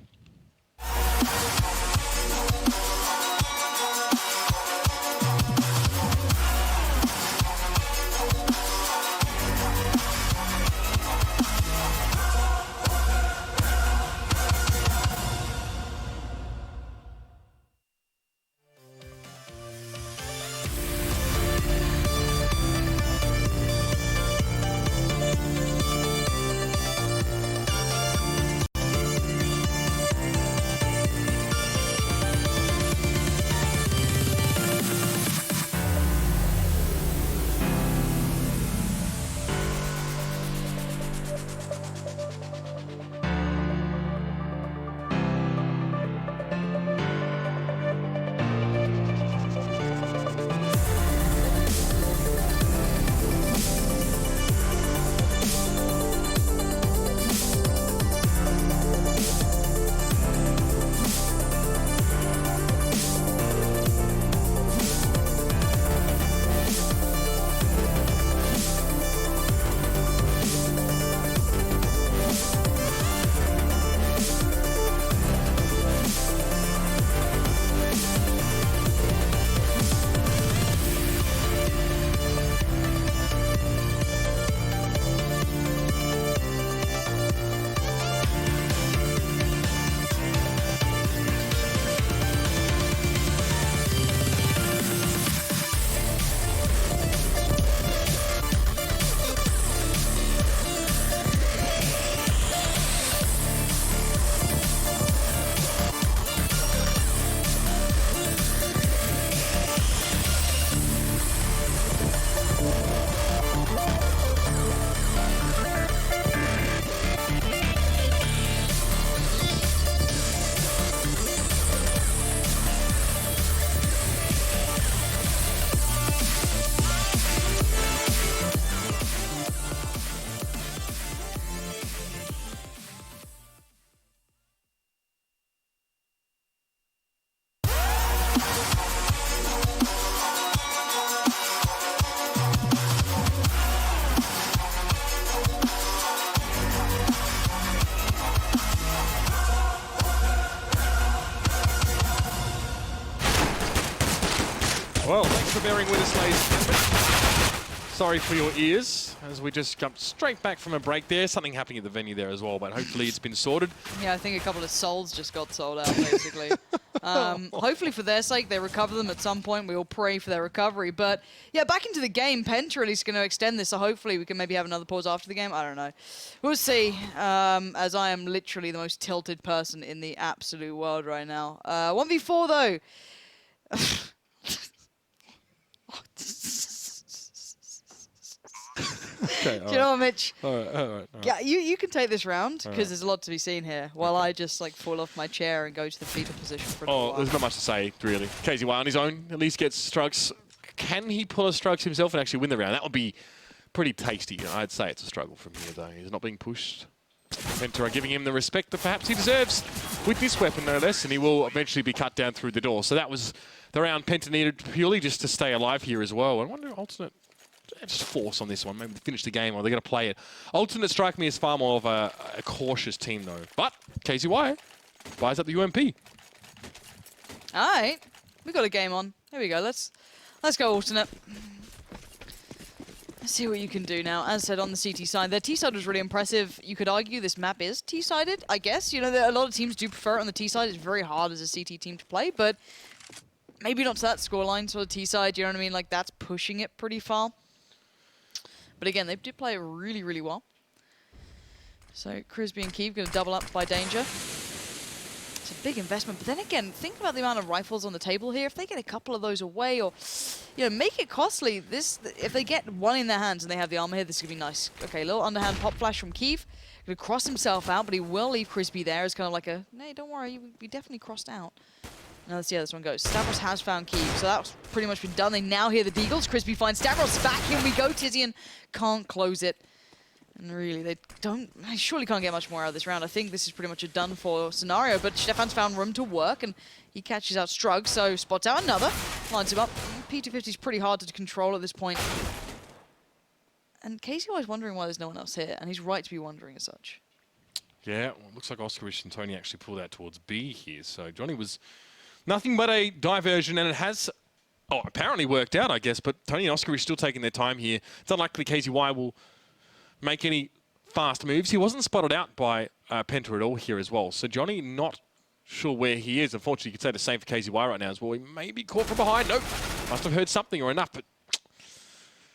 Sorry for your ears, as we just jumped straight back from a break there. Something happening at the venue there as well, but hopefully it's been sorted. Yeah, I think a couple of souls just got sold out, basically. Hopefully for their sake, they recover them at some point. We all pray for their recovery. But, yeah, back into the game. Penta at least going to extend this, so hopefully we can maybe have another pause after the game. I don't know. We'll see, as I am literally the most tilted person in the absolute world right now. 1v4, though. Okay, Do you know what, Mitch? all right. Yeah, you can take this round, because there's a lot to be seen here, while I just, like, fall off my chair and go to the fetal position for a little while. There's not much to say, really. KZY on his own at least gets Strugs. Can he pull a Strugs himself and actually win the round? That would be pretty tasty. I'd say it's a struggle from here, though. He's not being pushed. Penta are giving him the respect that perhaps he deserves with this weapon, no less, and he will eventually be cut down through the door. So that was the round Penta needed purely just to stay alive here as well. I wonder, alternate... just force on this one. Maybe finish the game or they're going to play it. Alternate strike me as far more of a cautious team, though. But KZY buys up the UMP. All right. We got a game on. Here we go. Let's go alternate. Let's see what you can do now. As said, on the CT side, their T side was really impressive. You could argue this map is T-sided, I guess. You know, a lot of teams do prefer it on the T side. It's very hard as a CT team to play, but maybe not to that scoreline sort of T side. You know what I mean? Like, that's pushing it pretty far. But again, they did play it really, really well. So Crisby and Keeve going to double up by danger. It's a big investment. But then again, think about the amount of rifles on the table here. If they get a couple of those away or, you know, make it costly. If they get one in their hands and they have the armor here, this is going to be nice. Okay, little underhand pop flash from Keeve. Going to cross himself out, but he will leave Crisby there as kind of like a, hey, don't worry, we definitely crossed out. Now let's see how this one goes. Stavros has found Keeve, so that's pretty much been done. They now hear the Deagles. Crisby finds Stavros back. Here we go. Tizian can't close it. And really, they surely can't get much more out of this round. I think this is pretty much a done-for scenario, but Stefan's found room to work, and he catches out Strug, so spots out another, lines him up. P250 is pretty hard to control at this point. And KZY is wondering why there's no one else here, and he's right to be wondering as such. Yeah, well, it looks like Oscarish and Tony actually pulled out towards B here, so Johnny was nothing but a diversion, and it has apparently worked out, I guess, but Tony and Oscarish still taking their time here. It's unlikely KZY will make any fast moves. He wasn't spotted out by Penta at all here as well. So Johnny not sure where he is. Unfortunately, you could say the same for KZY right now as well. He may be caught from behind. Nope. Must have heard something or enough, but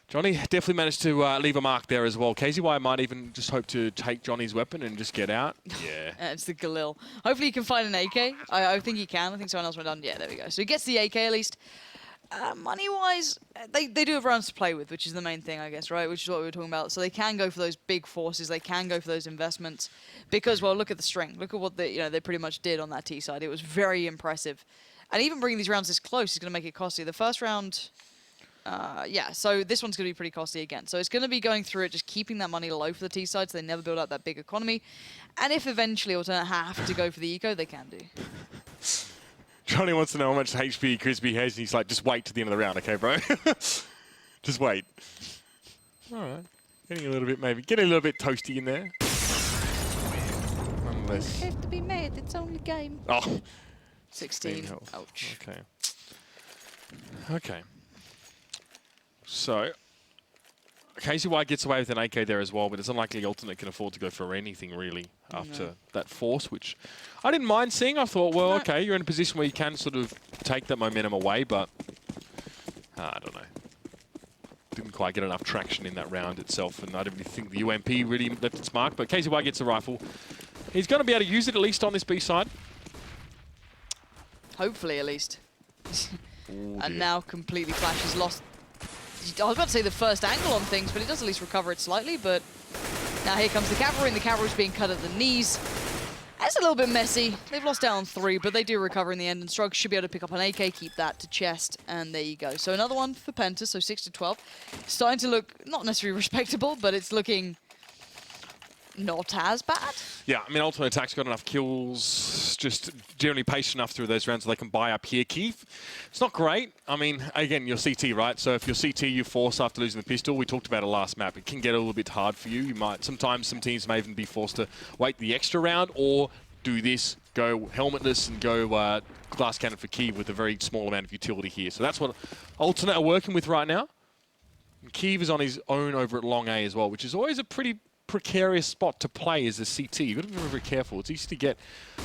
Johnny definitely managed to leave a mark there as well. KZY might even just hope to take Johnny's weapon and just get out. Yeah. It's the Galil. Hopefully he can find an AK. I think he can. I think someone else went down. Yeah, there we go. So he gets the AK at least. Money-wise, they do have rounds to play with, which is the main thing, I guess, right? Which is what we were talking about. So they can go for those big forces. They can go for those investments because, well, look at the string. Look at what they pretty much did on that T side. It was very impressive. And even bringing these rounds this close is going to make it costly. The first round, yeah, so this one's going to be pretty costly again. So it's going to be going through it, just keeping that money low for the T side so they never build up that big economy. And if eventually Alternate have to go for the eco, they can do. Johnny wants to know how much HP Crisby has, and he's like, just wait to the end of the round, okay, bro? Just wait. All right. Getting a little bit toasty in there. Nonetheless. You have to be mad, it's only a game. Oh. 16. Health. Ouch. Okay. Okay. So, KZY gets away with an AK there as well, but it's unlikely Alternate can afford to go for anything, really, after that force, which I didn't mind seeing. I thought, well, okay, you're in a position where you can sort of take that momentum away, but I don't know. Didn't quite get enough traction in that round itself, and I don't really think the UMP really left its mark, but KZY gets a rifle. He's going to be able to use it, at least on this B side. Hopefully, at least. Ooh, and now completely Flash has lost. I was about to say the first angle on things, but he does at least recover it slightly. But now here comes the cavalry, and the cavalry's being cut at the knees. That's a little bit messy. They've lost out on 3, but they do recover in the end, and Strug should be able to pick up an AK, keep that to chest, and there you go. So another one for Penta, so 6-12. Starting to look not necessarily respectable, but it's looking not as bad. Yeah, I mean, Ultimate aTTaX got enough kills, just generally patient enough through those rounds so they can buy up here. Keith, it's not great. I mean, again, you're CT, right? So if you're CT, you force after losing the pistol. We talked about it last map. It can get a little bit hard for you. You might, sometimes some teams may even be forced to wait the extra round or do this, go helmetless and go glass cannon for Keith with a very small amount of utility here. So that's what Alternate are working with right now. Kiev is on his own over at long A as well, which is always a pretty precarious spot to play as a CT. You've got to be very, very careful. It's easy to get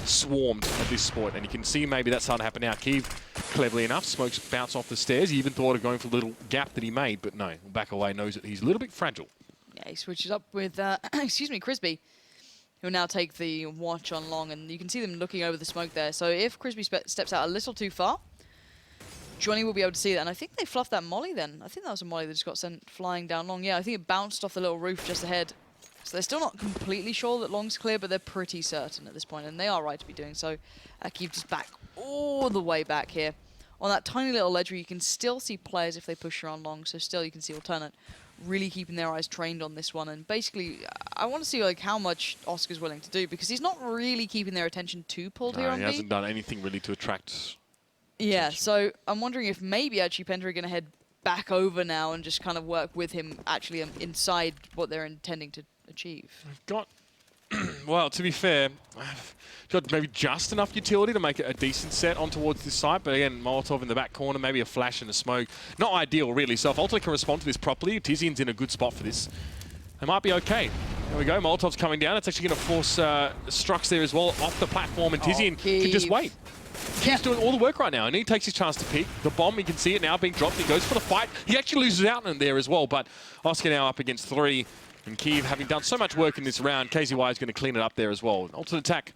swarmed at this spot, and you can see maybe that's starting to happen now. Kiev, cleverly enough, smokes bounce off the stairs. He even thought of going for the little gap that he made, but no, back away, knows that he's a little bit fragile. Yeah, he switches up with, excuse me, Crisby, who will now take the watch on long, and you can see them looking over the smoke there. So if Crisby steps out a little too far, Johnny will be able to see that, and I think they fluffed that molly then. I think that was a molly that just got sent flying down long. Yeah, I think it bounced off the little roof just ahead. So they're still not completely sure that long's clear, but they're pretty certain at this point, and they are right to be doing so. Kiev just back all the way back here. On that tiny little ledge where you can still see players if they push around long, so still you can see alternate really keeping their eyes trained on this one. And basically, I want to see like how much Oscar's willing to do, because he's not really keeping their attention too pulled here on he B. hasn't done anything really to attract Yeah, attention. so I'm wondering if maybe actually PENTA are going to head back over now and just kind of work with him actually inside what they're intending to achieve. I've got, well, to be fair, I've got maybe just enough utility to make it a decent set on towards this site, but again, Molotov in the back corner, maybe a flash and a smoke. Not ideal, really, so if Ultimate can respond to this properly, Tizian's in a good spot for this. They might be okay. There we go, Molotov's coming down. It's actually going to force Strux there as well off the platform, and Tizian can just wait. He's doing all the work right now, and he takes his chance to pick. The bomb, you can see it now being dropped. He goes for the fight. He actually loses out in there as well, but Oscar now up against 3. And Kiev, having done so much work in this round, KZY is going to clean it up there as well. Ultimate attack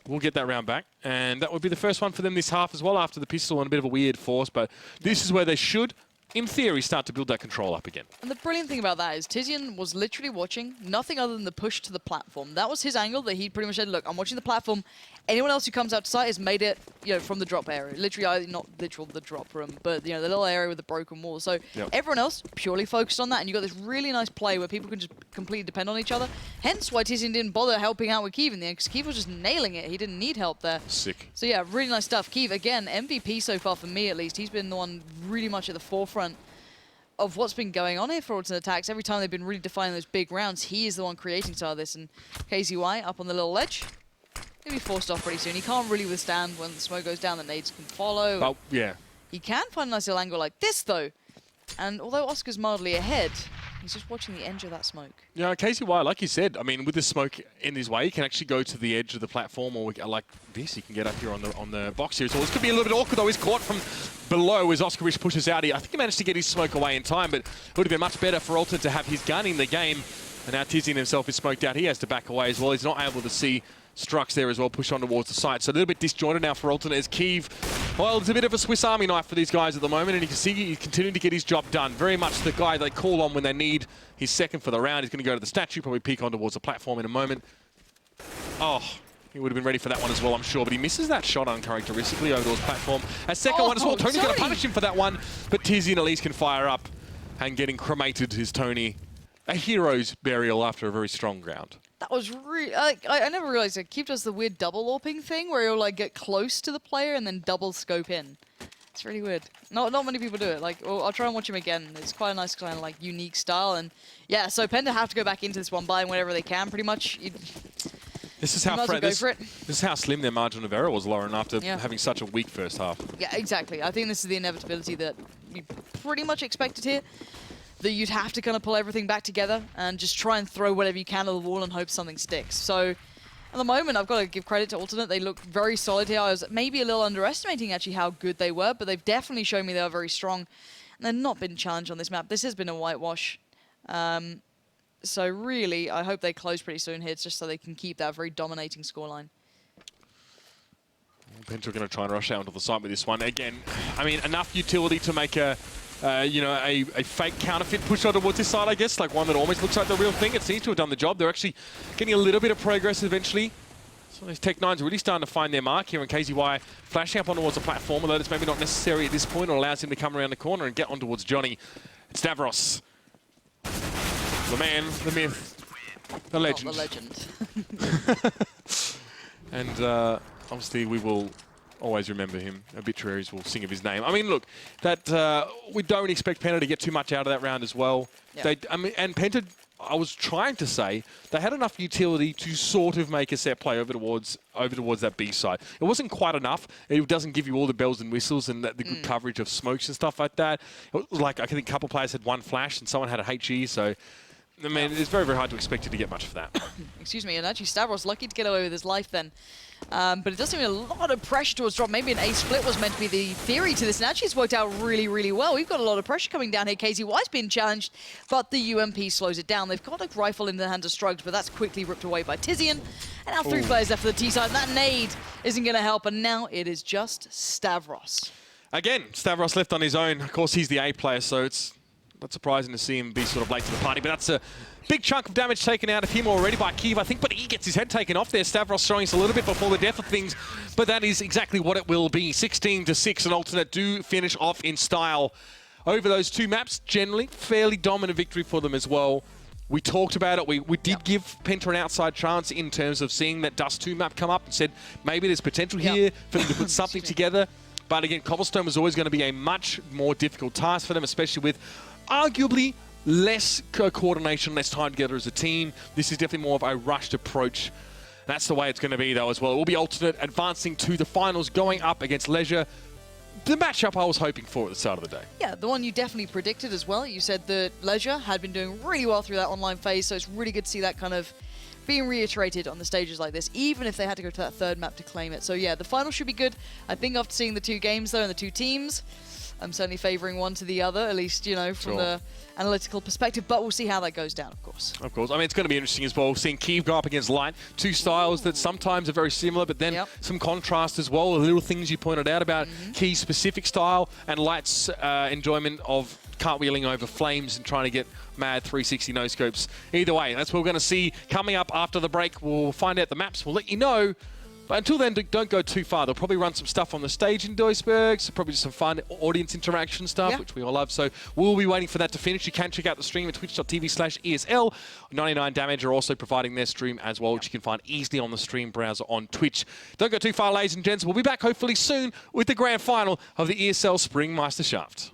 will get that round back. And that would be the first one for them this half as well, after the pistol and a bit of a weird force. But this is where they should, in theory, start to build that control up again. And the brilliant thing about that is Tizian was literally watching nothing other than the push to the platform. That was his angle that he pretty much said, look, I'm watching the platform. Anyone else who comes out to sight has made it, you know, from the drop area. Literally, not literal the drop room, but, you know, the little area with the broken wall. So everyone else purely focused on that, and you got this really nice play where people can just completely depend on each other. Hence why Tizian didn't bother helping out with Kiev in the end, because Kiev was just nailing it. He didn't need help there. Sick. So yeah, really nice stuff. Kiev, again, MVP so far for me at least. He's been the one really much at the forefront of what's been going on here for Ultimate aTTaX. Every time they've been really defining those big rounds, he is the one creating some of this. And KZY up on the little ledge. He'll be forced off pretty soon. He can't really withstand when the smoke goes down. The nades can follow. Oh, yeah. He can find a nice little angle like this, though. And although Oscar's mildly ahead, he's just watching the edge of that smoke. Yeah, KZY, like you said, I mean, with the smoke in his way, he can actually go to the edge of the platform, or like this, he can get up here on the box here. So this could be a little bit awkward, though. He's caught from below as Oscar Rich pushes out here. I think he managed to get his smoke away in time, but it would have been much better for Ultimate to have his gun in the game. And now Tizian himself is smoked out. He has to back away as well. He's not able to see Strux there as well, push on towards the site. So a little bit disjointed now for Ultimate as Kiev. Well, it's a bit of a Swiss Army knife for these guys at the moment, and you can see he's continuing to get his job done. Very much the guy they call on when they need his second for the round. He's going to go to the statue, probably peek on towards the platform in a moment. Oh, he would have been ready for that one as well, I'm sure, but he misses that shot uncharacteristically over towards platform. A second one as well. Tony's going to punish him for that one, but Tizian at least can fire up, and getting cremated is Tony. A hero's burial after a very strong round. That was really... I never realized that Kiev does the weird double AWPing thing where he'll like get close to the player and then double scope in. It's really weird. Not many people do it. Like, I'll try and watch him again. It's quite a nice kind of like unique style. And yeah, so PENTA have to go back into this one, buying whatever they can pretty much. This is how slim their margin of error was, Lauren, after having such a weak first half. Yeah, exactly. I think this is the inevitability that we pretty much expected here. That you'd have to kind of pull everything back together and just try and throw whatever you can at the wall and hope something sticks. So at the moment, I've got to give credit to Alternate. They look very solid here. I was maybe a little underestimating actually how good they were, but they've definitely shown me they are very strong. And they've not been challenged on this map. This has been a whitewash. So really, I hope they close pretty soon here, just so they can keep that very dominating scoreline. PENTA are going to try and rush out onto the side with this one. Again, I mean, enough utility to make a fake counterfeit push on towards this side, I guess, like one that almost looks like the real thing. It seems to have done the job. They're actually getting a little bit of progress eventually. So these Tech 9s are really starting to find their mark here, and KZY flashing up on towards the platform, although it's maybe not necessary at this point. It allows him to come around the corner and get on towards Johnny. It's Davros. The man, the myth, the legend. Not the legend. And obviously we will always remember him. Obituaries will sing of his name. I mean, look, that we don't expect PENTA to get too much out of that round as well. Yeah. And PENTA, I was trying to say they had enough utility to sort of make a set play over towards that B side. It wasn't quite enough. It doesn't give you all the bells and whistles and the good coverage of smokes and stuff like that. It was like, I think a couple players had one flash and someone had a HE, so I mean, it's very, very hard to expect you to get much of that. Excuse me, and actually Stavros lucky to get away with his life then. But it does seem a lot of pressure towards drop. Maybe an A split was meant to be the theory to this, and actually it's worked out really, really well. We've got a lot of pressure coming down here. KZY's being challenged, but the UMP slows it down. They've got a rifle in the hands of Strugs, but that's quickly ripped away by Tizian. And now 3 players left for the T side, and that nade isn't going to help, and now it is just Stavros. Again, Stavros left on his own. Of course, he's the A player, so it's not surprising to see him be sort of late to the party, but that's a big chunk of damage taken out of him already by Kiev, I think, but he gets his head taken off there. Stavros showing us a little bit before the death of things, but that is exactly what it will be. 16-6, and Alternate do finish off in style over those 2 maps. Generally, fairly dominant victory for them as well. We talked about it. We did give Penta an outside chance in terms of seeing that Dust 2 map come up and said maybe there's potential here for them to put something together. But again, Cobblestone was always going to be a much more difficult task for them, especially with arguably less coordination, less time together as a team. This is definitely more of a rushed approach. That's the way it's going to be, though, as well. It will be Alternate advancing to the finals, going up against Leisure. The matchup I was hoping for at the start of the day. Yeah, the one you definitely predicted as well. You said that Leisure had been doing really well through that online phase, so it's really good to see that kind of being reiterated on the stages like this, even if they had to go to that 3rd map to claim it. So yeah, the final should be good. I think after seeing the 2 games, though, and the 2 teams, I'm certainly favouring one to the other, at least, you know, from the analytical perspective, but we'll see how that goes down, of course. Of course. I mean, it's going to be interesting as well, seeing Kiev go up against Light. 2 styles that sometimes are very similar, but then some contrast as well. The little things you pointed out about Kiev's specific style and Light's enjoyment of cartwheeling over flames and trying to get mad 360 no-scopes. Either way, that's what we're going to see coming up after the break. We'll find out the maps. We'll let you know. But until then, don't go too far. They'll probably run some stuff on the stage in Duisburg, so probably just some fun audience interaction stuff, which we all love. So we'll be waiting for that to finish. You can check out the stream at twitch.tv/ESL. 99 Damage are also providing their stream as well, which you can find easily on the stream browser on Twitch. Don't go too far, ladies and gents. We'll be back hopefully soon with the grand final of the ESL Spring Meisterschaft.